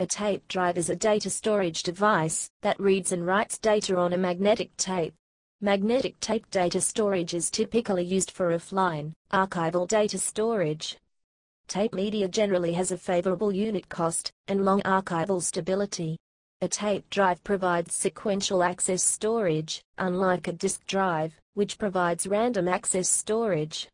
A tape drive is a data storage device that reads and writes data on a magnetic tape. Magnetic tape data storage is typically used for offline, archival data storage. Tape media generally has a favorable unit cost and long archival stability. A tape drive provides sequential access storage, unlike a disk drive, which provides random access storage.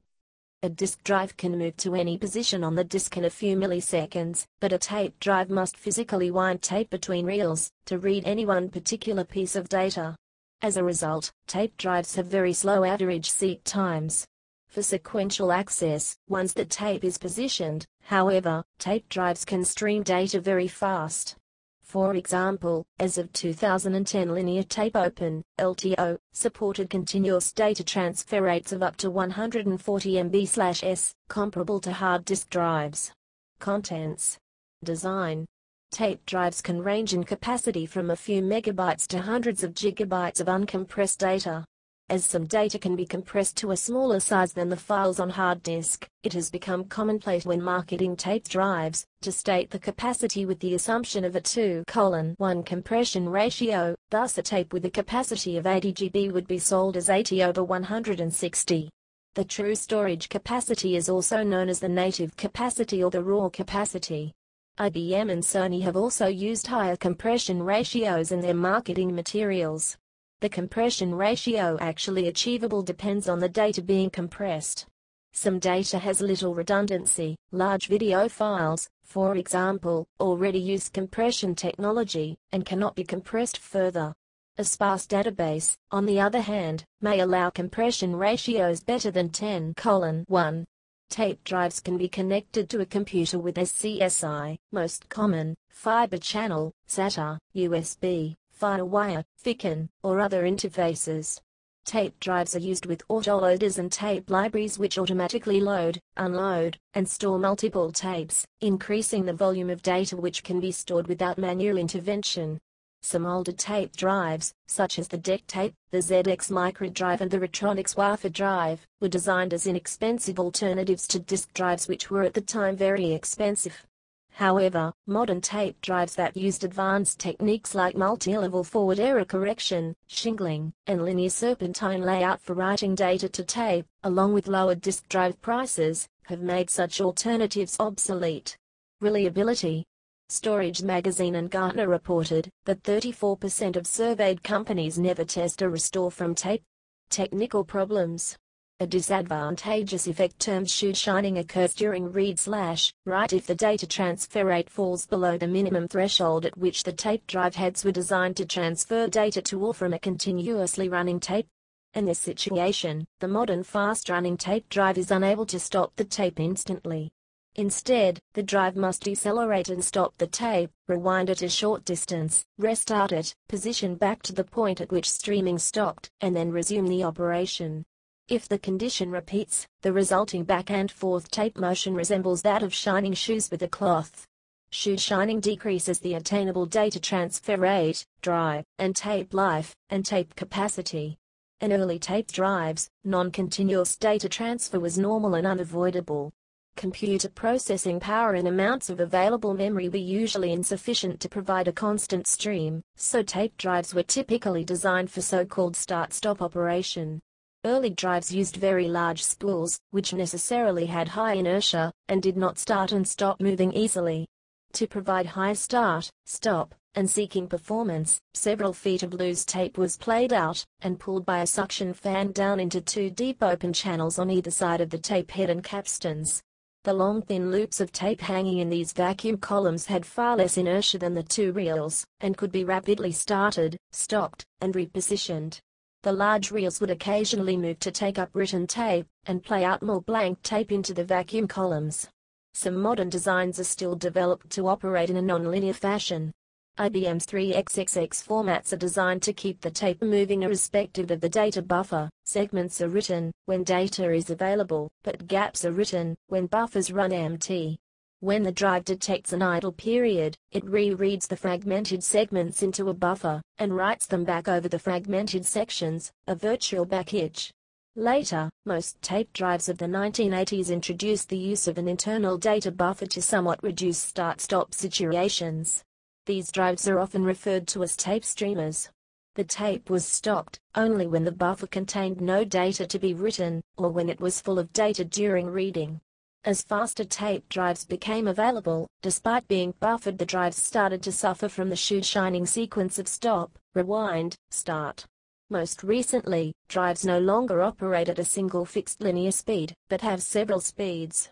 A disk drive can move to any position on the disk in a few milliseconds, but a tape drive must physically wind tape between reels to read any one particular piece of data. As a result, tape drives have very slow average seek times. For sequential access, once the tape is positioned, however, tape drives can stream data very fast. For example, as of 2010, linear tape open (LTO) supported continuous data transfer rates of up to 140 MB/s, comparable to hard disk drives. Contents. Design. Tape drives can range in capacity from a few megabytes to hundreds of gigabytes of uncompressed data. As some data can be compressed to a smaller size than the files on hard disk, it has become commonplace when marketing tape drives to state the capacity with the assumption of a 2:1 compression ratio. Thus, a tape with a capacity of 80 GB would be sold as 80/160. The true storage capacity is also known as the native capacity or the raw capacity. IBM and Sony have also used higher compression ratios in their marketing materials. The compression ratio actually achievable depends on the data being compressed. Some data has little redundancy. Large video files, for example, already use compression technology and cannot be compressed further. A sparse database, on the other hand, may allow compression ratios better than 10:1. Tape drives can be connected to a computer with SCSI, most common, fiber channel, SATA, USB, FireWire, FICAN, or other interfaces. Tape drives are used with autoloaders and tape libraries which automatically load, unload, and store multiple tapes, increasing the volume of data which can be stored without manual intervention. Some older tape drives, such as the DEC tape, the ZX microdrive and the Retronix wafer drive, were designed as inexpensive alternatives to disk drives which were at the time very expensive. However, modern tape drives that used advanced techniques like multi-level forward error correction, shingling, and linear serpentine layout for writing data to tape, along with lower disk drive prices, have made such alternatives obsolete. Reliability. Storage Magazine and Gartner reported that 34% of surveyed companies never test or restore from tape. Technical problems. A disadvantageous effect termed shoe shining occurs during read/write if the data transfer rate falls below the minimum threshold at which the tape drive heads were designed to transfer data to or from a continuously running tape. In this situation, the modern fast-running tape drive is unable to stop the tape instantly. Instead, the drive must decelerate and stop the tape, rewind it a short distance, restart it, position back to the point at which streaming stopped, and then resume the operation. If the condition repeats, the resulting back and forth tape motion resembles that of shining shoes with a cloth. Shoe shining decreases the attainable data transfer rate, drive, and tape life, and tape capacity. In early tape drives, non-continuous data transfer was normal and unavoidable. Computer processing power and amounts of available memory were usually insufficient to provide a constant stream, so tape drives were typically designed for so-called start-stop operation. Early drives used very large spools, which necessarily had high inertia, and did not start and stop moving easily. To provide high start, stop, and seeking performance, several feet of loose tape was played out, and pulled by a suction fan down into two deep open channels on either side of the tape head and capstans. The long thin loops of tape hanging in these vacuum columns had far less inertia than the two reels, and could be rapidly started, stopped, and repositioned. The large reels would occasionally move to take up written tape, and play out more blank tape into the vacuum columns. Some modern designs are still developed to operate in a non-linear fashion. IBM's 3xxx formats are designed to keep the tape moving irrespective of the data buffer. Segments are written when data is available, but gaps are written when buffers run empty. When the drive detects an idle period, it rereads the fragmented segments into a buffer, and writes them back over the fragmented sections, a virtual backitch. Later, most tape drives of the 1980s introduced the use of an internal data buffer to somewhat reduce start-stop situations. These drives are often referred to as tape streamers. The tape was stopped only when the buffer contained no data to be written, or when it was full of data during reading. As faster tape drives became available, despite being buffered, the drives started to suffer from the shoe-shining sequence of stop, rewind, start. Most recently, drives no longer operate at a single fixed linear speed, but have several speeds.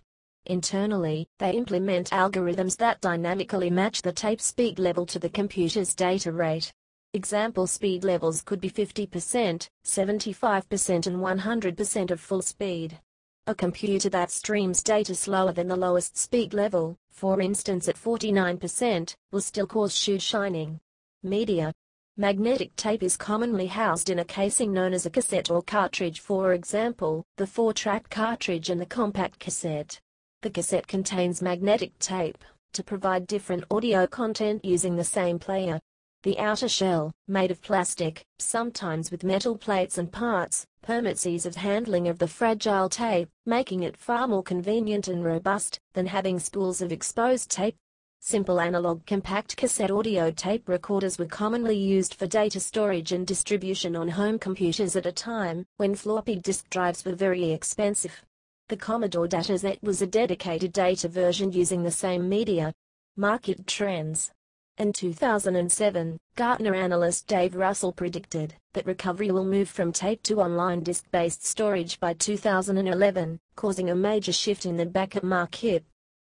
Internally, they implement algorithms that dynamically match the tape speed level to the computer's data rate. Example speed levels could be 50%, 75% and 100% of full speed. A computer that streams data slower than the lowest speed level, for instance at 49%, will still cause shoe shining. Media. Magnetic tape is commonly housed in a casing known as a cassette or cartridge, for example, the 4-track cartridge and the compact cassette. The cassette contains magnetic tape to provide different audio content using the same player. The outer shell, made of plastic, sometimes with metal plates and parts, permits ease of handling of the fragile tape, making it far more convenient and robust than having spools of exposed tape. Simple analog compact cassette audio tape recorders were commonly used for data storage and distribution on home computers at a time when floppy disk drives were very expensive. The Commodore Dataset was a dedicated data version using the same media. Market trends. In 2007, Gartner analyst Dave Russell predicted that recovery will move from tape to online disk-based storage by 2011, causing a major shift in the backup market.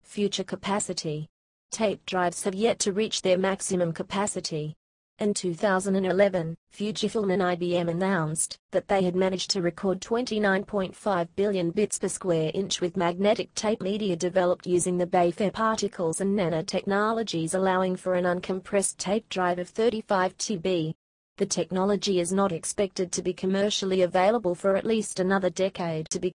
Future capacity. Tape drives have yet to reach their maximum capacity. In 2011, Fujifilm and IBM announced that they had managed to record 29.5 billion bits per square inch with magnetic tape media developed using the Bayfair particles and nanotechnologies, allowing for an uncompressed tape drive of 35 TB. The technology is not expected to be commercially available for at least another decade to be